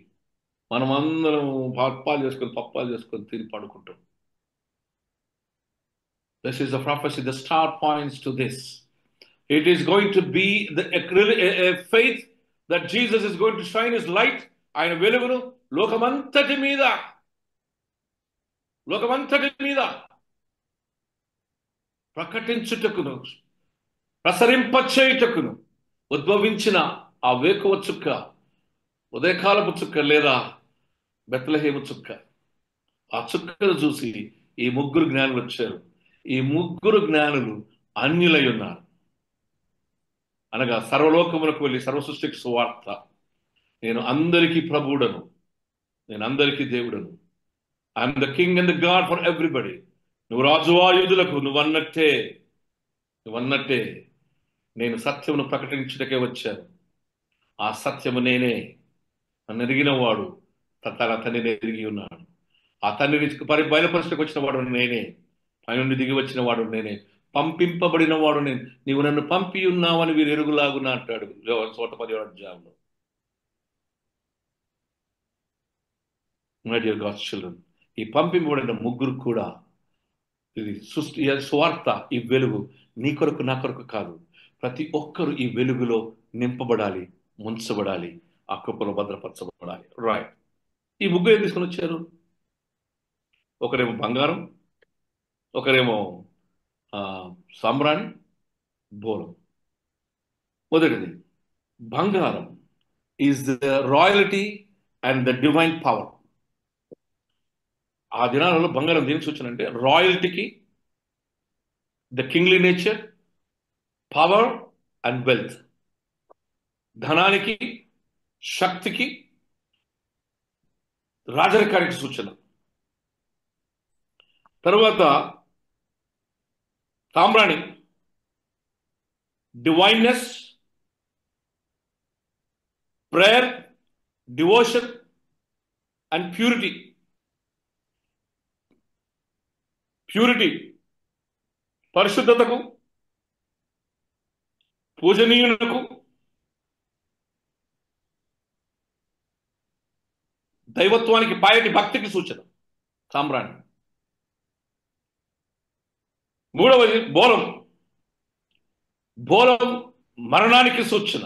మనం అందరం పప్పాలు చేసుకొని తిని పడుకుంటాం. This is the prophecy. The star points to this. It is going to be a faith that Jesus is going to shine his light. ఆయన వెలుగును లోకమంతటి మీద ప్రకటించుటకును, ప్రసరింపచేయుటకును ఉద్భవించిన ఆ వేకువ చుక్క, ఉదయకాలపు చుక్క లేదా బెత్లెహేము చుక్క. ఆ చుక్కను చూసి ఈ 3 జ్ఞానులు వచ్చారు. ఈ 3 జ్ఞానులు అన్యులై ఉన్నారు. అనగా సర్వలోకములకు వెళ్ళి సర్వసృష్టికి సువార్త. నేను అందరికీ ప్రభువుడను, నేను అందరికీ దేవుడను. I'm the king and the God for everybody. నువ్వు రాజువా యూదులకు, నువ్వన్నట్టే నువ్వన్నట్టే నేను సత్యమును ప్రకటించుటకే వచ్చాను. ఆ సత్యము నేనే. నన్ను ఎరిగిన వాడు తన తండ్రిని ఎరిగి ఉన్నాడు. ఆ తండ్రిని బయలుపరచుటకు వచ్చిన వాడు నేనే. పైనుండి దిగి వచ్చిన వాడు నేనే. పంపింపబడిన వాడు నేను. నీవు నన్ను పంపి ఉన్నావని వీరు ఎరుగులాగున్నా అంటాడు 117వ అధ్యాయంలో. మై డియర్ గాడ్స్ చిల్డ్రన్, ఈ పంపింపబడిన ముగ్గురు కూడా ఇది సృష్టి స్వార్థ, ఈ వెలుగు నీ కొరకు నా కొరకు కాదు. ప్రతి ఒక్కరు ఈ వెలుగులో నింపబడాలి, ముంచబడాలి, ఆ కృపలో భద్రపరచబడాలి. రైట్. ఈ ముగ్గురు ఏం తీసుకొని వచ్చారు? ఒకరేమో బంగారం, ఒకరేమో సాంబ్రాణి, బోలం. మొదటిది బంగారం is the royalty and the divine power. ఆ దినాలలో బంగారం దేనికి సూచన అంటే రాయల్టీకి, the kingly nature, power and wealth. ధనానికి, శక్తికి, రాజరికానికి సూచన. తరువాత సాంబ్రాణి divineness, prayer, devotion and purity. Purity పరిశుద్ధతకు, పూజనీయులకు, దైవత్వానికి, పాయటి భక్తికి సూచన సాంబ్రాణి. మూడవది బోలం. బోలం మరణానికి సూచన.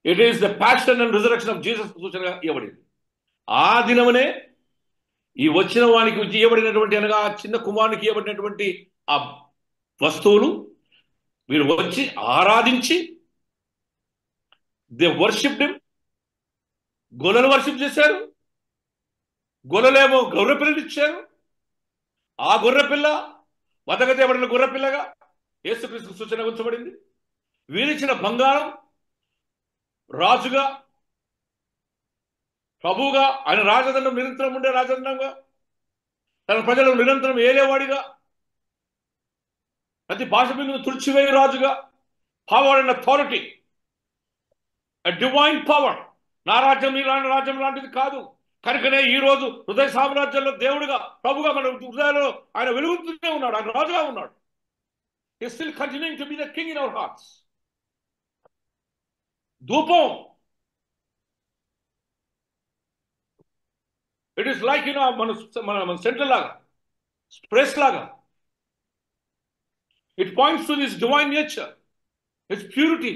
It is the passion and resurrection of Jesus సూచనగా ఇవ్వబడింది. ఆ దినమనే ఈ వచ్చిన వానికి ఇవ్వబడినటువంటి, అనగా చిన్న కుమారునికి ఇవ్వబడినటువంటి ఆ వస్తువులు వీరు వచ్చి ఆరాధించి, దే వర్షిప్డ్ హిమ్. గొర్రెలు వర్షిప్ చేశారు. గొర్రెలేమో గొర్రె పిల్లలు ఇచ్చారు. ఆ గొర్రె పిల్ల వదగతేబడిన గొర్రె పిల్లగా యేసుక్రీస్తుకు సూచన ఉంచబడింది. వీరిచ్చిన బంగారం రాజుగా, ప్రభువుగా, ఆయన రాజదండం నిరంతరం ఉండే రాజదండంగా, తన ప్రజలను నిరంతరం ఏలేవాడిగా, ప్రతి భాష మీద తుడిచివేయ రాజుగా, power and authority, divine power. నా రాజ్యం ఇలాంటి రాజ్యం లాంటిది కాదు. కనుకనే ఈ రోజు హృదయ సామ్రాజ్యంలో దేవుడిగా, ప్రభుగా మన హృదయాల్లో ఆయన వెలుగుతూనే ఉన్నాడు. ఆయన రాజుగా ఉన్నాడు. He is still continuing to be the king in our hearts. ధూపం, ఇట్ ఈస్ లైక్ మన సెంటర్ లాగా, స్ప్రెస్ లాగా. It points to this divine nature, his purity,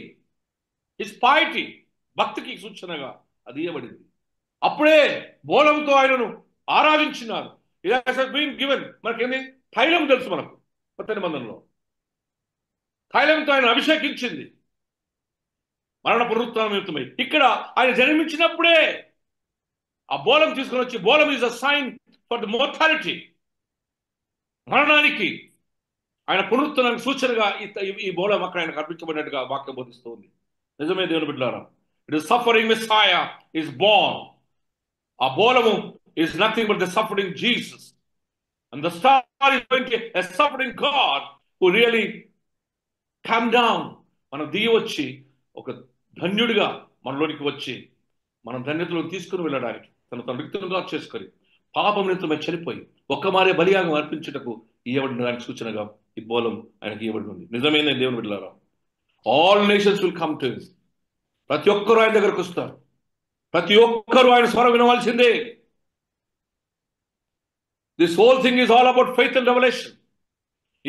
his piety. భక్తికి సూచనగా అది ఇవ్వబడింది. అప్పుడే బోలంతో ఆయనను ఆరాధించినారు. గివెన్. మనకేంది? తైలం తెలుసు మనకు కొత్త నిబంధనలో. తైలంతో ఆయన అభిషేకించింది మరణ పునరుత్థానం నిమిత్తమై. ఇక్కడ ఆయన జన్మించినప్పుడే ఆ బోలం తీసుకొని వచ్చి, బోలం is a sign for the mortality, మరణానికి, ఆయన పునరుత్థానానికి సూచనగా ఈ బోలం అక్కడ ఆయనకు అర్పించబడినట్టుగా వాక్యం బోధిస్తూ ఉంది. నిజమే దేవుని బిడ్డలారా. It is suffering మెస్సాయా is Born. ఆ బోలము is nothing but the suffering Jesus. And the star is going to a suffering God who really come down. మనం దిగి వచ్చి ఒక ధన్యుడిగా మనలోనికి వచ్చి మనం ధన్యతలను తీసుకుని వెళ్ళడానికి తన వ్యక్తులుగా చేసుకొని పాపం నిమిత్తమై చనిపోయి ఒక్క మారే బలియాగం అర్పించుటకు ఇవ్వబడిన దానికి సూచనగా ఈ బోలం ఆయనకి ఇవ్వబడి ఉంది. నిజమైన దేవుని బిడ్డలారా, all nations will come to him. ప్రతి ఒక్కరూ ఆయన దగ్గరకు వస్తారు. ప్రతి ఒక్కరూ ఆయన స్వరం వినవలసిందే. This whole thing is all about faith and revolution.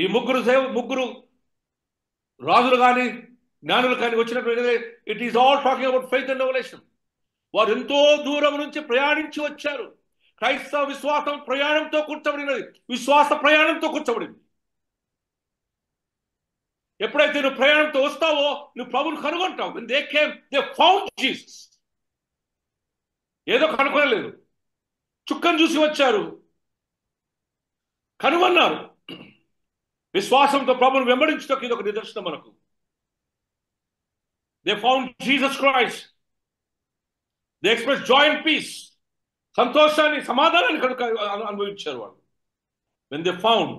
ఈ ముగ్గురు రాజులు కానీ జ్ఞానులు కానీ వచ్చినటువంటి, it is all talking about faith and revolution. వారు ఎంతో దూరం నుంచి ప్రయాణించి వచ్చారు. క్రైస్తవ విశ్వాసం ప్రయాణంతో కూర్చబడినది. విశ్వాస ప్రయాణంతో కూర్చబడింది. ఎప్పుడైతే నువ్వు ప్రయాణంతో వస్తావో నువ్వు ప్రభువును కనుగొంటావు. When they came, they found Jesus. ఏదో కనుగొనలేదు, చుక్కను చూసి వచ్చారు, కనుగొన్నారు. విశ్వాసంతో ప్రభువును వెంబడించడానికి ఇది ఒక నిదర్శనం మనకు. They found Jesus Christ. They expressed joy and peace. సంతోషాన్ని, సమాధానాన్ని అనుభవించారు వాళ్ళు. When they found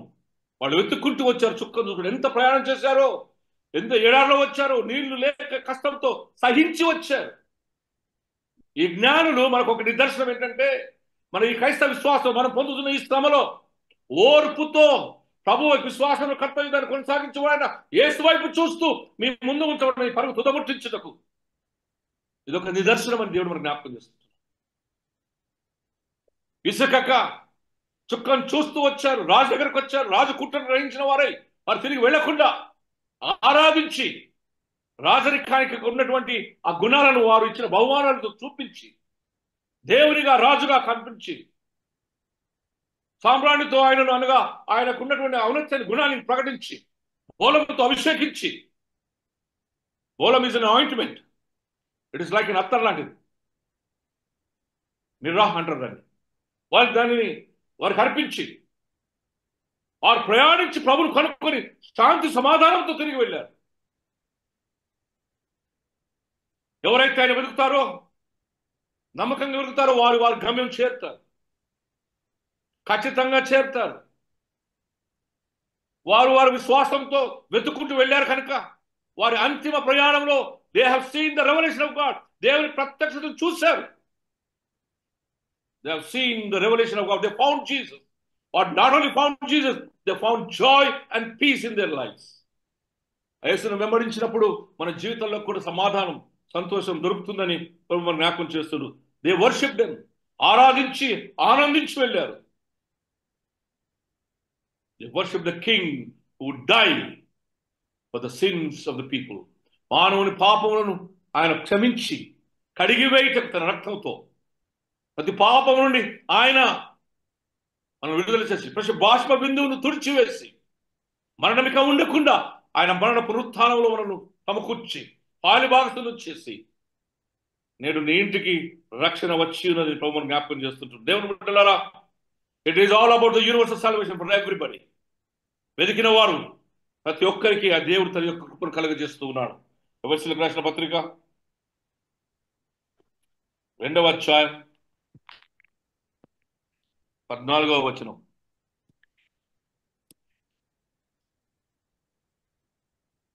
వాళ్ళు వెతుక్కుంటూ వచ్చారు చుక్కను చూసుకుంటూ. ఎంత ప్రయాణం చేశారో, ఎంత ఏడాదిలో వచ్చారో, నీళ్లు లేక కష్టంతో సహించి వచ్చారు. ఈ జ్ఞానులు మనకు ఒక నిదర్శనం ఏంటంటే, మన ఈ క్రైస్తవ విశ్వాసం మనం పొందుతున్న ఈ శ్రమలో ఓర్పుతో ప్రభు విశ్వాసం కర్తవ్యాన్ని కొనసాగించబడిన యేసు వైపు చూస్తూ మీ ముందు ఉంచబడిన ఈ పరుగు తుదముట్టించుటకు ఇదొక నిదర్శనం అని దేవుడు మనకు జ్ఞాపకం చేస్తుంది. ఇసుకక చుక్కను చూస్తూ వచ్చారు, రాజు దగ్గరకు వచ్చారు. రాజు కుట్రను గ్రహించిన వారై వారు తిరిగి వెళ్లకుండా ఆరాధించి రాజరికానికి ఉన్నటువంటి ఆ గుణాలను వారు ఇచ్చిన బహుమానాలతో చూపించి దేవునిగా రాజుగా కనిపించి సామ్రాణితో ఆయనను అనగా ఆయనకు ఉన్నటువంటి ఔన్నత్య గుణాన్ని ప్రకటించి బోలముతో అభిషేకించి, బోలం is an ointment, it is like an అత్తర్ లాంటిది, నిర్రాహ అంటారు దాన్ని. వారు దానిని వారికి అర్పించి వారు ప్రయాణించి ప్రభుని కనుక్కొని శాంతి సమాధానంతో తిరిగి వెళ్ళారు. ఎవరైతే ఆయన వెతుకుతారో, నమ్మకంగా వెతుకుతారో వారు వారి గమ్యం చేరుతారు, ఖచ్చితంగా చేరుతారు. వారు వారి విశ్వాసంతో వెతుక్కుంటూ వెళ్ళారు కనుక వారి అంతిమ ప్రయాణంలో they have seen the revolution of God, దేవుని ప్రత్యక్షతను చూశారు. They have seen the revelation of God. They found Jesus. Or not only found Jesus, they found joy and peace in their lives. యేసును వెంబడించినప్పుడు మన జీవితంలో కూడా సమాధానం, సంతోషం దొరుకుతుందని మనం జ్ఞాపకం చేస్తున్నారు. They worshipped him. ఆరాధించి ఆనందించి వెళ్ళారు. They worshipped the king who died for the sins of the people. మానవుని పాపములను ఆయన క్షమించి కడిగివేయటం తన రక్తంతో ప్రతి పాపం నుండి ఆయన మనం విడుదల చేసి ప్రతి బాష్ప బిందువును తుడిచివేసి మరణమిక ఉండకుండా ఆయన మరణ పునరుత్థానంలో మనను సమకూర్చి పాలిభాగస్తులు చేసి నేడు నీ ఇంటికి రక్షణ వచ్చి ఉన్నది ప్రభువును జ్ఞాపకం చేస్తుంటారు. దేవుని బిడ్డలారా, it is all about the universal salvation for everybody. వెతికిన వారు ప్రతి ఒక్కరికి ఆ దేవుడు తన యొక్క కృపను కలుగజేస్తూ ఉన్నాడు. ఎఫెసీయులకు రాసిన పత్రిక 2వ అధ్యాయం 14వ వచనం.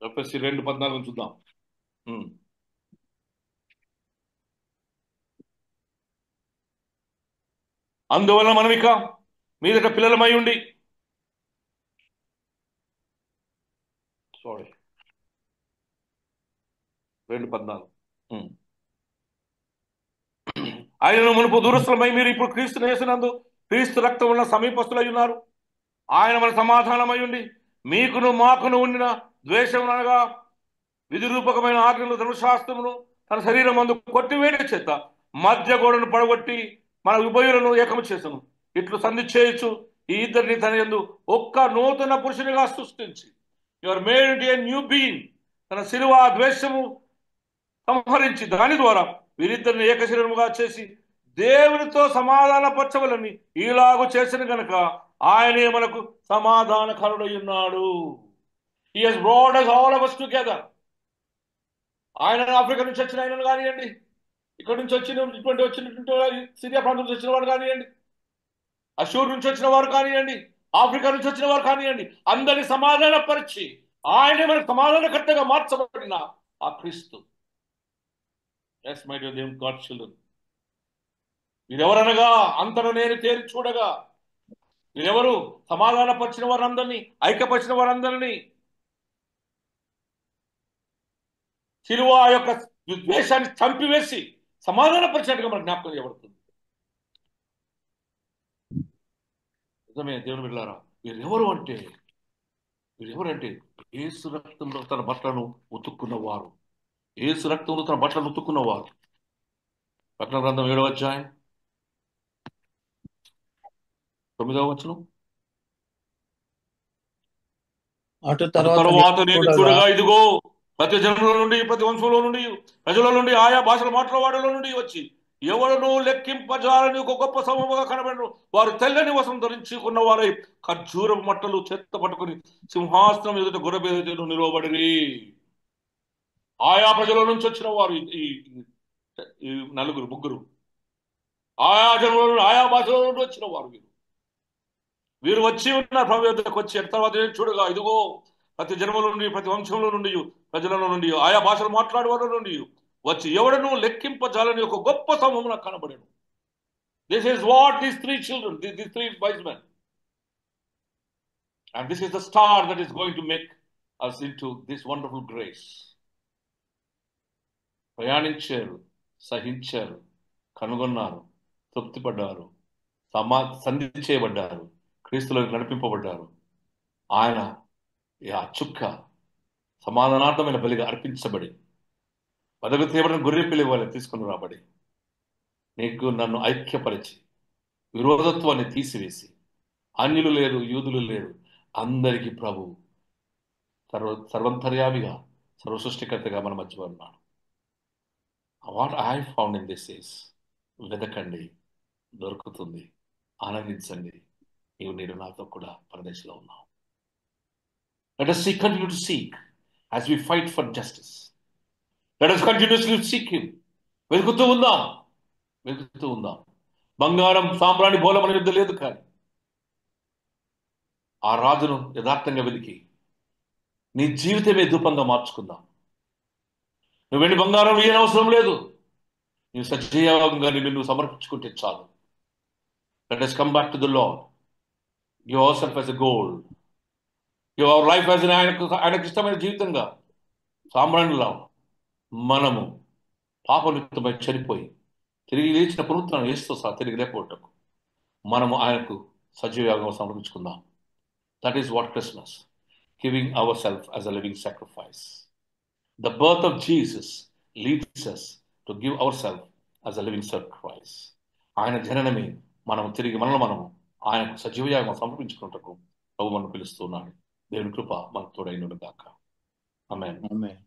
ఎఫెసీ 2:14 చూద్దాం. అందువలన మనం ఇక మీదట పిల్లలమై ఉండి, సారీ 2:14, ఆయనను మునుపు దూరస్థులమై మీరు ఇప్పుడు క్రీస్తును యేసునందు క్రీస్తు రక్తం వలన సమీపస్తులై ఉన్నారు. ఆయన మన సమాధానమై ఉండి మీకును మాకును ఉండిన ద్వేషం అనగా విధి రూపకమైన ఆజ్ఞలు ధర్మశాస్త్రమును తన శరీరం అందు కొట్టివేట చేత మధ్య గోడను పడగొట్టి మన ఉభయులను ఏకము చేసను. ఇట్లు సంధి చేయొచ్చు ఈ ఇద్దరిని తన యందు ఒక్క నూతన పురుషునిగా సృష్టించి your made a new being, తన శిలువ ద్వేషము సంహరించి దాని ద్వారా వీరిద్దరిని ఏకశరీరముగా చేసి దేవునితో సమాధానపరచవలని ఈలాగు చేసిన గనక ఆయనే మనకు సమాధానకరుడై ఉన్నాడు. He has brought us all of us together. ఆయన ఆఫ్రికా నుంచి వచ్చిన ఆయనను కానివ్వండి, ఇక్కడ నుంచి వచ్చినటువంటి సిరియా ప్రాంతం నుంచి వచ్చిన వారు కానివ్వండి, అషూర్ నుంచి వచ్చిన వారు కానివ్వండి, ఆఫ్రికా నుంచి వచ్చిన వారు కానివ్వండి, అందరిని సమాధానపరిచి ఆయనే మనకు సమాధానకర్తగా మార్చబడిన ఆ క్రీస్తు. Yes, my dear God children. వీరెవరనగా అంతను నేను తేరి చూడగా, వీరెవరు? సమాధానపరిచిన వారందరినీ, ఐక్యపరిచిన వారందరినీ, శిలువ యొక్క ద్వేషాన్ని చంపివేసి సమాధానపరిచినట్టుగా మనకు జ్ఞాపకం చేయబడుతుంది. నిజమే దేవుని బిడ్డలారా, వీరెవరంటే యేసు రక్తంలో తన బట్టలను ఉతుక్కున్నవారు. యేసు రక్తంలో తన బట్టలను ఉతుక్కున్నవారు. ప్రకటన గ్రంథం 7వ అధ్యాయం 9వ వచనం. అటు తరువాత నేను చూడగా ఇదిగో ప్రతి జనుల నుండి, ప్రతి వంశంలో నుండి, ప్రజల నుండి, ఆయా భాషల మాట్లాడేవాడిలో నుండి వచ్చి ఎవరును లెక్కింపజాలని ఒక గొప్ప సమూహంగా కనబడను. వారు తెల్లని వస్త్రం ధరించుకున్న వారై ఖర్జూరం మట్టలు చేత పట్టుకుని సింహాసనం ఎదుట గొర్రె ఎదుట నిలవబడిరి. ఆయా ప్రజల నుంచి వచ్చిన వారు ఈ ముగ్గురు ఆయా జనుల నుండి, ఆయా భాషల నుండి వచ్చిన వారు వీరు. వీరు వచ్చి ఉన్న ప్రభు యొద్దకు వచ్చి తర్వాత ఏం చూడగా ఇదిగో ప్రతి జన్మలో నుండి ప్రతి వంశంలో నుండి ప్రజలలో నుండి ఆయా భాషలు మాట్లాడేవారి నుండి వచ్చి ఎవడను లెక్కింపజాలని ఒక గొప్ప సమూహం నాకు కనబడాను. This is what these three children, these three wise men, and this is the star that is going to make us into this wonderful grace. ప్రయాణించారు, సహించారు, కనుగొన్నారు, తృప్తిపడ్డారు, సంధి చేయబడ్డారు, క్రీస్తులోకి నడిపింపబడ్డారు. ఆయన ఆ చుక్క సమాధానార్థమైన బలిగా అర్పించబడి పదవి తీవ్రమైన గొర్రె పిల్లి వల్ల తీసుకుని రాబడి నీకు నన్ను ఐక్యపరిచి విరోధత్వాన్ని తీసివేసి అన్యులు లేరు, యూదులు లేరు, అందరికీ ప్రభు సర్వంతర్యామిగా సర్వసృష్టికర్తగా మన మధ్య ఉన్నాడు. What I found in this is, వెతకండి, దొరుకుతుంది, ఆనందించండి. నేను నాతో కూడా పరదేశంలో ఉన్నావు. Let us continue to seek as we fight for justice. Let us continuously seek him. వెతుకుతూ ఉందాం, వెతుకుతూ ఉందాం. బంగారం సాంబ్రాణి బోలం అనే యుద్ధ లేదు, కానీ ఆ రాజును యథార్థంగా వెతికి నీ జీవితమే ధూపంగా మార్చుకుందాం. నువ్వు వెండి బంగారం ఏం అవసరం లేదు, నువ్వు సజీవంగా నువ్వు సమర్పించుకుంటే చాలు. Let us come back to the Lord. Give ourselves as a gold. Give our life as ఆయనకు ఇష్టమైన జీవితంగా. సామ్రాణిలా మనము పాపనిమిత్తమై చనిపోయి తిరిగి లేచిన పునరుత్థానం యేసుతో సహా తిరిగి లేకపోవటకు మనము ఆయనకు సజీవంగా సమర్పించుకుందాం. That is what Christmas, giving ourselves as a living sacrifice. The birth of Jesus leads us to give ourselves as a living sacrifice. ఆయన జననమే మనం తిరిగి మనము ఆయనకు సజీవయాగం సమర్పించుకున్నటకు ప్రభు మనం పిలుస్తున్నాడు. దేవుని కృప మనకు తోడైనను గాక. ఆమేన్. ఆమేన్.